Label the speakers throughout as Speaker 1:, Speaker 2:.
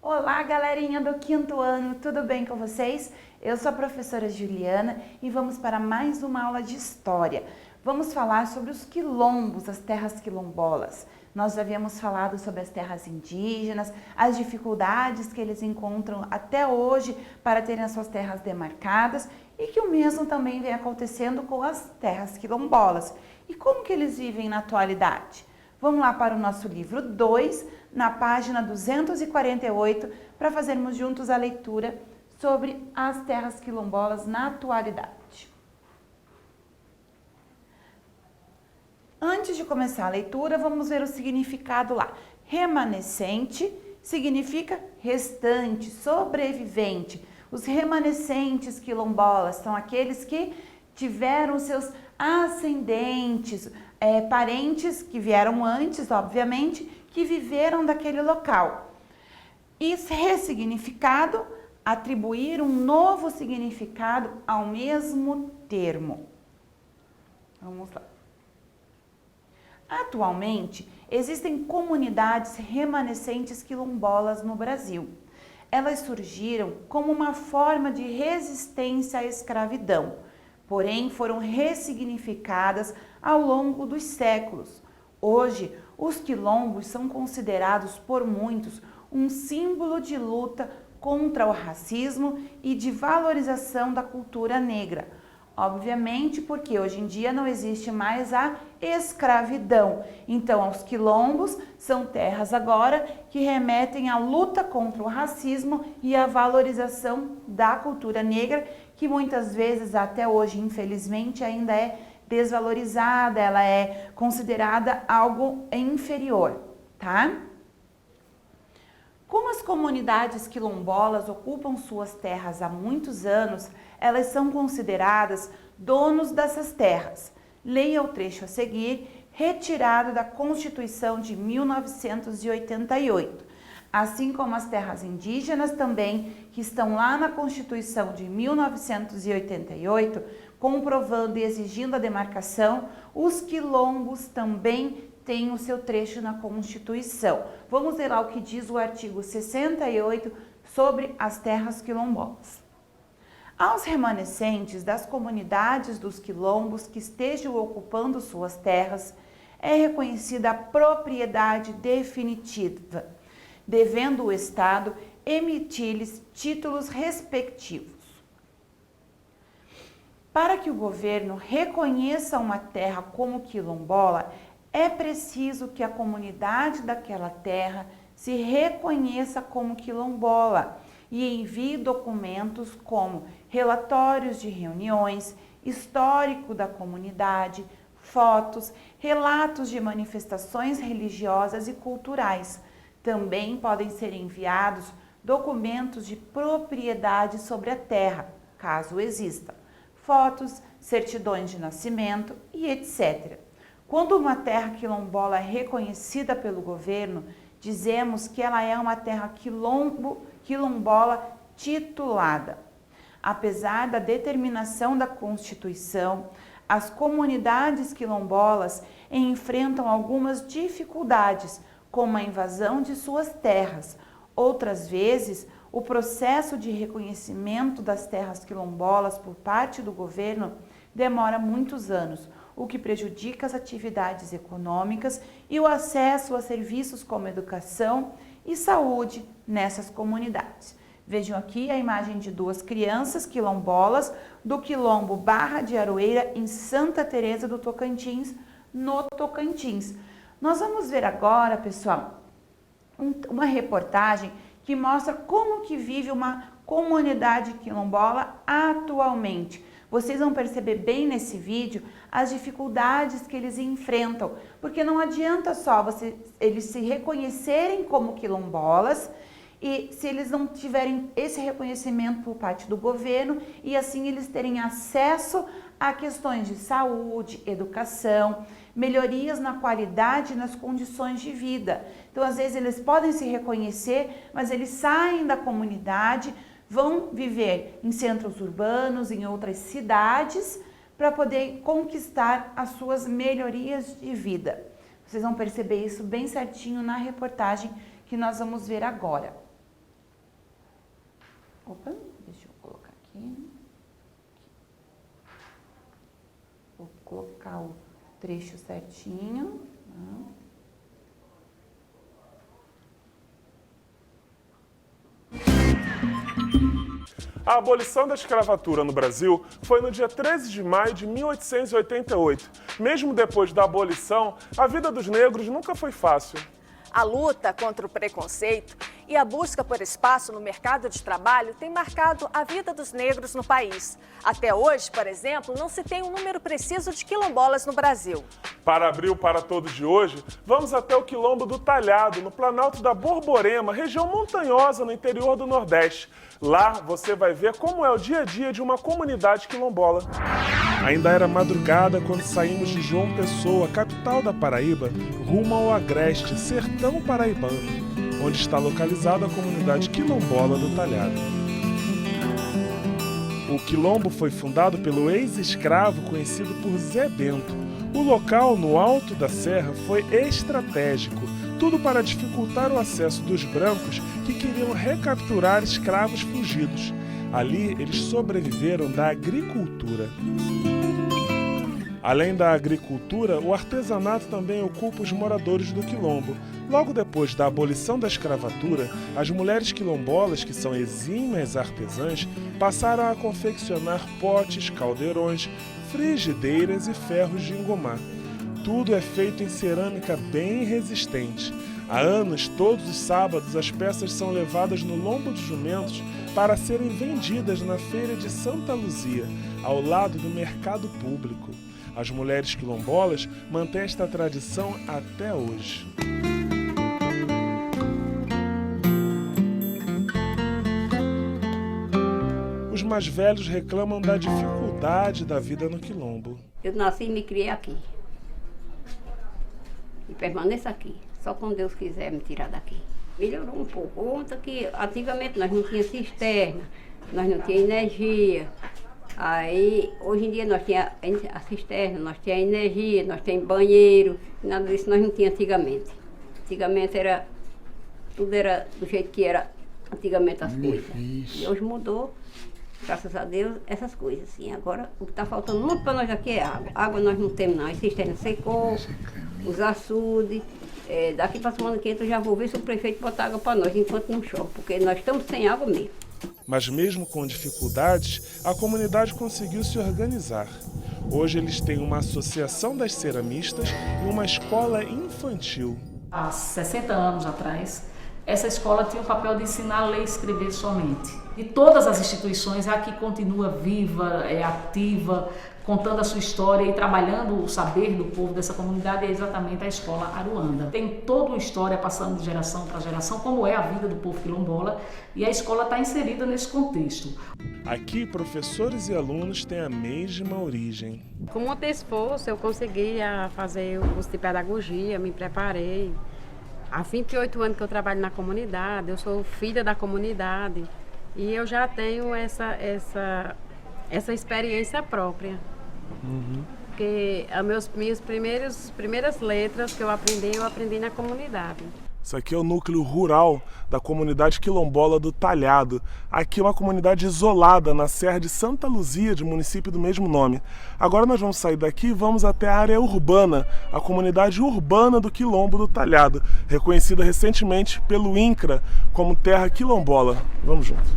Speaker 1: Olá, galerinha do quinto ano, tudo bem com vocês? Eu sou a professora Juliana e vamos para mais uma aula de história. Vamos falar sobre os quilombos, as terras quilombolas. Nós já havíamos falado sobre as terras indígenas, as dificuldades que eles encontram até hoje para terem as suas terras demarcadas e que o mesmo também vem acontecendo com as terras quilombolas. E como que eles vivem na atualidade? Vamos lá para o nosso livro 2, na página 248, para fazermos juntos a leitura sobre as terras quilombolas na atualidade. Antes de começar a leitura, vamos ver o significado lá. Remanescente significa restante, sobrevivente. Os remanescentes quilombolas são aqueles que tiveram seus ascendentes, parentes que vieram antes, obviamente, que viveram daquele local. E ressignificado, atribuir um novo significado ao mesmo termo. Vamos lá. Atualmente, existem comunidades remanescentes quilombolas no Brasil. Elas surgiram como uma forma de resistência à escravidão, porém foram ressignificadas ao longo dos séculos. Hoje, os quilombos são considerados por muitos um símbolo de luta contra o racismo e de valorização da cultura negra. Obviamente, porque hoje em dia não existe mais a escravidão. Então, os quilombos são terras agora que remetem à luta contra o racismo e à valorização da cultura negra, que muitas vezes, até hoje, infelizmente, ainda é desvalorizada, ela é considerada algo inferior, tá? Como as comunidades quilombolas ocupam suas terras há muitos anos, elas são consideradas donos dessas terras. Leia o trecho a seguir, retirado da Constituição de 1988. Assim como as terras indígenas também, que estão lá na Constituição de 1988, comprovando e exigindo a demarcação, os quilombos também têm o seu trecho na Constituição. Vamos ver lá o que diz o artigo 68 sobre as terras quilombolas. Aos remanescentes das comunidades dos quilombos que estejam ocupando suas terras, é reconhecida a propriedade definitiva, devendo o Estado emitir-lhes títulos respectivos. Para que o governo reconheça uma terra como quilombola, é preciso que a comunidade daquela terra se reconheça como quilombola e envie documentos como relatórios de reuniões, histórico da comunidade, fotos, relatos de manifestações religiosas e culturais. Também podem ser enviados documentos de propriedade sobre a terra, caso exista, fotos, certidões de nascimento e etc. Quando uma terra quilombola é reconhecida pelo governo, dizemos que ela é uma terra quilombola titulada. Apesar da determinação da Constituição, as comunidades quilombolas enfrentam algumas dificuldades, como a invasão de suas terras. Outras vezes, o processo de reconhecimento das terras quilombolas por parte do governo demora muitos anos, o que prejudica as atividades econômicas e o acesso a serviços como educação e saúde nessas comunidades. Vejam aqui a imagem de duas crianças quilombolas do quilombo Barra de Aroeira, em Santa Teresa do Tocantins, no Tocantins. Nós vamos ver agora, pessoal, uma reportagem que mostra como que vive uma comunidade quilombola atualmente. Vocês vão perceber bem nesse vídeo as dificuldades que eles enfrentam, porque não adianta só eles se reconhecerem como quilombolas e se eles não tiverem esse reconhecimento por parte do governo e assim eles terem acesso a questões de saúde, educação, melhorias na qualidade e nas condições de vida. Então, às vezes, eles podem se reconhecer, mas eles saem da comunidade, vão viver em centros urbanos, em outras cidades, para poder conquistar as suas melhorias de vida. Vocês vão perceber isso bem certinho na reportagem que nós vamos ver agora. Opa, deixa eu colocar aqui. Vou colocar o trecho certinho.
Speaker 2: A abolição da escravatura no Brasil foi no dia 13 de maio de 1888. Mesmo depois da abolição, a vida dos negros nunca foi fácil.
Speaker 3: A luta contra o preconceito e a busca por espaço no mercado de trabalho tem marcado a vida dos negros no país. Até hoje, por exemplo, não se tem um número preciso de quilombolas no Brasil.
Speaker 2: Para abrir o Para Todos de hoje, vamos até o Quilombo do Talhado, no Planalto da Borborema, região montanhosa no interior do Nordeste. Lá você vai ver como é o dia a dia de uma comunidade quilombola. Ainda era madrugada quando saímos de João Pessoa, capital da Paraíba, rumo ao agreste sertão paraibano, onde está localizada a comunidade quilombola do Talhado. O quilombo foi fundado pelo ex-escravo conhecido por Zé Bento. O local, no alto da serra, foi estratégico, tudo para dificultar o acesso dos brancos que queriam recapturar escravos fugidos. Ali, eles sobreviveram da agricultura. Além da agricultura, o artesanato também ocupa os moradores do quilombo. Logo depois da abolição da escravatura, as mulheres quilombolas, que são exímias artesãs, passaram a confeccionar potes, caldeirões, frigideiras e ferros de engomar. Tudo é feito em cerâmica bem resistente. Há anos, todos os sábados, as peças são levadas no lombo de jumentos para serem vendidas na feira de Santa Luzia, ao lado do mercado público. As mulheres quilombolas mantêm esta tradição até hoje. Os mais velhos reclamam da dificuldade da vida no quilombo.
Speaker 4: Eu nasci e me criei aqui. E permaneço aqui. Só quando Deus quiser me tirar daqui. Melhorou um pouco. Conta que antigamente nós não tínhamos cisterna, nós não tínhamos energia. Aí, hoje em dia nós temos a cisterna, nós temos a energia, nós temos banheiro. Nada disso nós não tínhamos antigamente. Antigamente tudo era do jeito que era antigamente as coisas. E hoje mudou, graças a Deus, essas coisas. Assim. Agora, o que está faltando muito para nós aqui é água. Água nós não temos não, a cisterna secou, os açudes. Daqui para a semana que entra eu já vou ver se o prefeito bota água para nós, enquanto não chove, porque nós estamos sem água mesmo.
Speaker 2: Mas mesmo com dificuldades, a comunidade conseguiu se organizar. Hoje eles têm uma associação das ceramistas e uma escola infantil.
Speaker 5: Há 60 anos atrás, essa escola tinha o papel de ensinar a ler e escrever somente. E todas as instituições, a que continua viva, ativa, contando a sua história e trabalhando o saber do povo dessa comunidade, é exatamente a Escola Aruanda. Tem toda uma história passando de geração para geração, como é a vida do povo quilombola, e a escola está inserida nesse contexto.
Speaker 2: Aqui, professores e alunos têm a mesma origem.
Speaker 6: Com muito esforço, eu consegui fazer o curso de pedagogia, me preparei. Há 28 anos que eu trabalho na comunidade, eu sou filha da comunidade e eu já tenho essa experiência própria. Porque as minhas primeiras letras que eu aprendi na comunidade.
Speaker 2: Isso aqui é o núcleo rural da comunidade quilombola do Talhado. Aqui é uma comunidade isolada na Serra de Santa Luzia, de município do mesmo nome. Agora nós vamos sair daqui e vamos até a área urbana, a comunidade urbana do Quilombo do Talhado, reconhecida recentemente pelo INCRA como terra quilombola. Vamos juntos.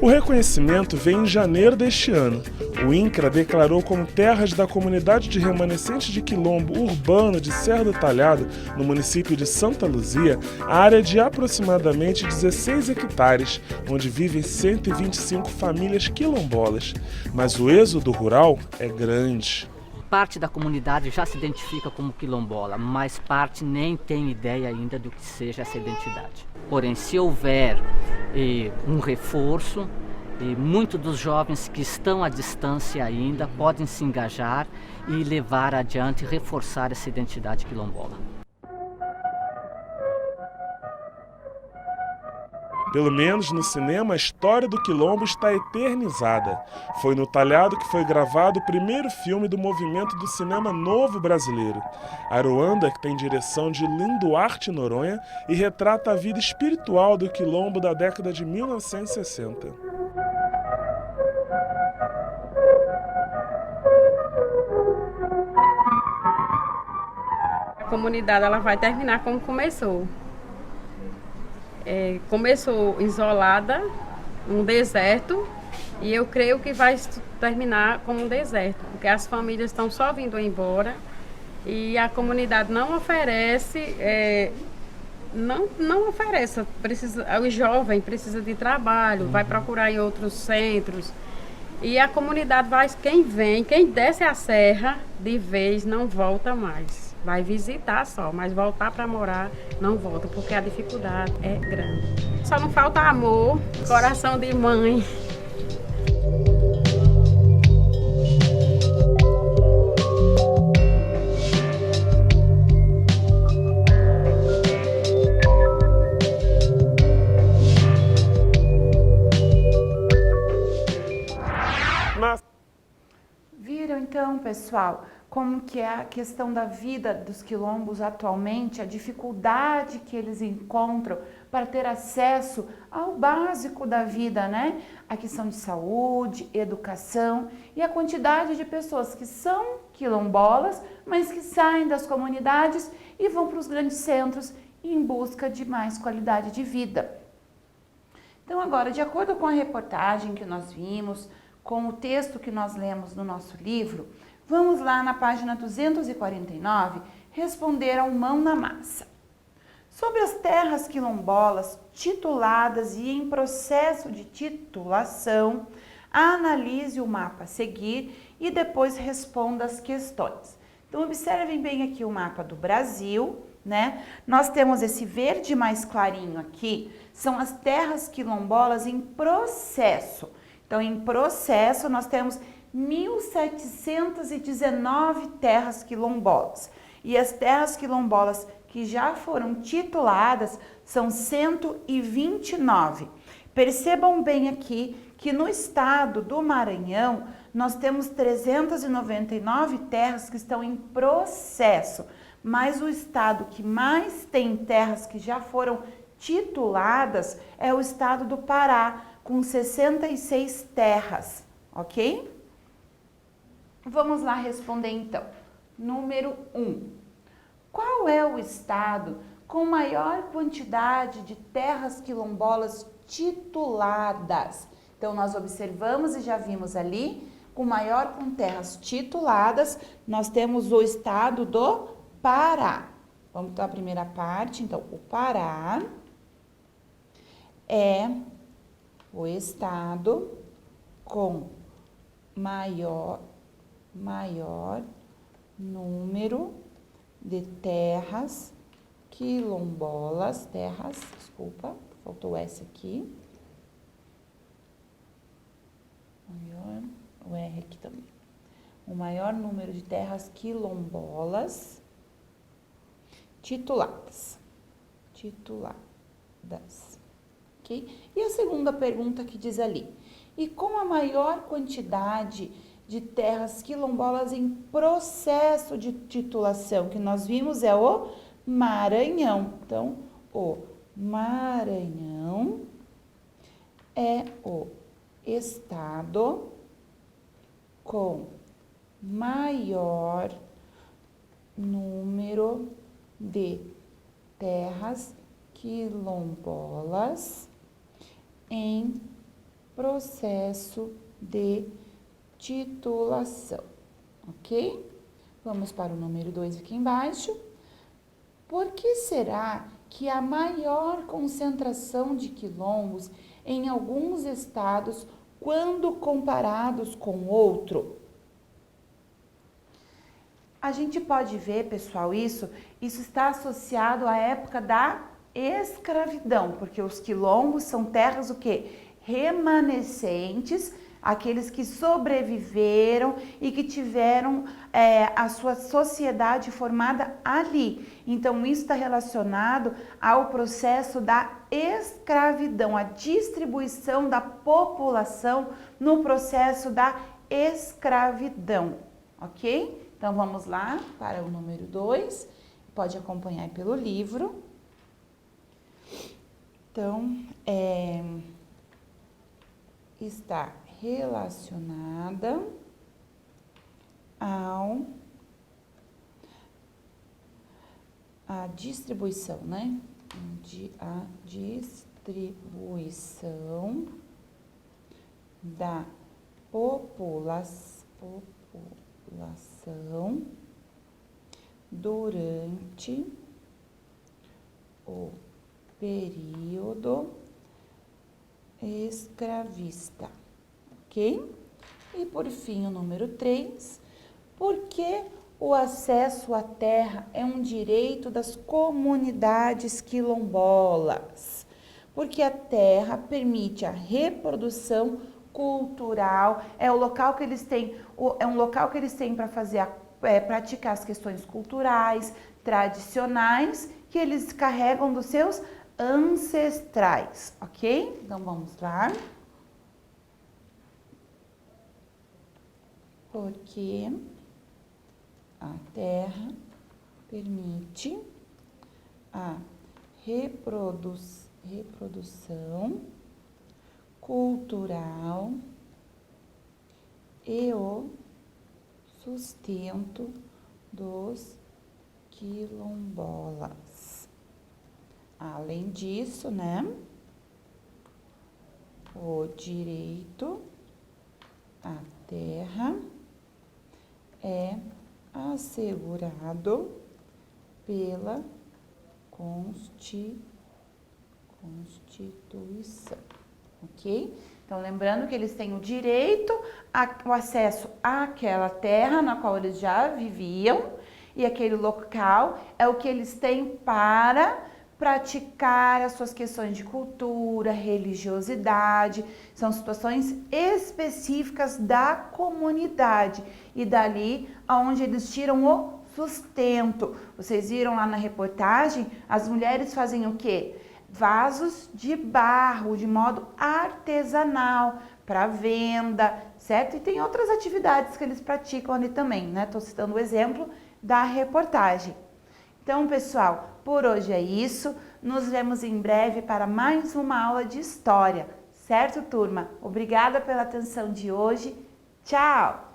Speaker 2: O reconhecimento vem em janeiro deste ano. O INCRA declarou como terras da comunidade de remanescentes de quilombo urbano de Serra do Talhado, no município de Santa Luzia, a área de aproximadamente 16 hectares, onde vivem 125 famílias quilombolas. Mas o êxodo rural é grande.
Speaker 7: Parte da comunidade já se identifica como quilombola, mas parte nem tem ideia ainda do que seja essa identidade. Porém, se houver um reforço, muitos dos jovens que estão à distância ainda podem se engajar e levar adiante e reforçar essa identidade quilombola.
Speaker 2: Pelo menos no cinema, a história do Quilombo está eternizada. Foi no Talhado que foi gravado o primeiro filme do movimento do cinema novo brasileiro. Aruanda, que tem direção de Linduarte Noronha e retrata a vida espiritual do Quilombo da década de 1960.
Speaker 6: A comunidade ela vai terminar como começou. Começou isolada, um deserto, e eu creio que vai terminar como um deserto, porque as famílias estão só vindo embora e a comunidade não oferece, não oferece, o jovem precisa de trabalho, vai procurar em outros centros. E a comunidade vai, quem desce a serra de vez não volta mais. Vai visitar só, mas voltar para morar não volta, porque a dificuldade é grande. Só não falta amor, coração de mãe.
Speaker 1: Viram então, pessoal, como que é a questão da vida dos quilombos atualmente, a dificuldade que eles encontram para ter acesso ao básico da vida, né? A questão de saúde, educação e a quantidade de pessoas que são quilombolas, mas que saem das comunidades e vão para os grandes centros em busca de mais qualidade de vida. Então agora, de acordo com a reportagem que nós vimos, com o texto que nós lemos no nosso livro, vamos lá na página 249 responder ao Mão na Massa. Sobre as terras quilombolas tituladas e em processo de titulação, analise o mapa a seguir e depois responda as questões. Então observem bem aqui o mapa do Brasil, né? Nós temos esse verde mais clarinho aqui, são as terras quilombolas em processo. Então, em processo, nós temos 1.719 terras quilombolas. E as terras quilombolas que já foram tituladas são 129. Percebam bem aqui que no estado do Maranhão, nós temos 399 terras que estão em processo. Mas o estado que mais tem terras que já foram tituladas é o estado do Pará, com 66 terras, ok? Vamos lá responder então. Número 1. Qual é o estado com maior quantidade de terras quilombolas tituladas? Então, nós observamos e já vimos ali, com terras tituladas, nós temos o estado do Pará. Vamos para a primeira parte. Então, o Pará é o estado com maior número de terras quilombolas, desculpa, faltou S aqui, o R aqui também, o maior número de terras quilombolas tituladas. Okay? E a segunda pergunta que diz ali, e com a maior quantidade de terras quilombolas em processo de titulação, que nós vimos é o Maranhão. Então, o Maranhão é o estado com maior número de terras quilombolas em processo de titulação, ok? Vamos para o número 2 aqui embaixo. Por que será que há maior concentração de quilombos em alguns estados quando comparados com outro? A gente pode ver, pessoal, isso está associado à época da escravidão, porque os quilombos são terras o quê? Remanescentes aqueles que sobreviveram e que tiveram a sua sociedade formada ali. Então, isso está relacionado ao processo da escravidão, a distribuição da população no processo da escravidão, ok? Então, vamos lá para o número 2, pode acompanhar pelo livro. Então, está relacionada a distribuição, né? A distribuição da população durante o período escravista, ok? E por fim, o número 3, porque o acesso à terra é um direito das comunidades quilombolas, porque a terra permite a reprodução cultural, é um local que eles têm para fazer praticar as questões culturais, tradicionais, que eles carregam dos seus ancestrais, ok? Então, vamos lá. Porque a terra permite a reprodução cultural e o sustento dos quilombolas. Além disso, né, o direito à terra é assegurado pela Constituição, ok? Então, lembrando que eles têm o direito ao acesso àquela terra na qual eles já viviam, e aquele local é o que eles têm para praticar as suas questões de cultura, religiosidade, são situações específicas da comunidade e dali aonde eles tiram o sustento. Vocês viram lá na reportagem, as mulheres fazem o quê? Vasos de barro, de modo artesanal, para venda, certo? E tem outras atividades que eles praticam ali também, né? Estou citando o exemplo da reportagem. Então, pessoal, por hoje é isso. Nos vemos em breve para mais uma aula de história, certo, turma? Obrigada pela atenção de hoje. Tchau!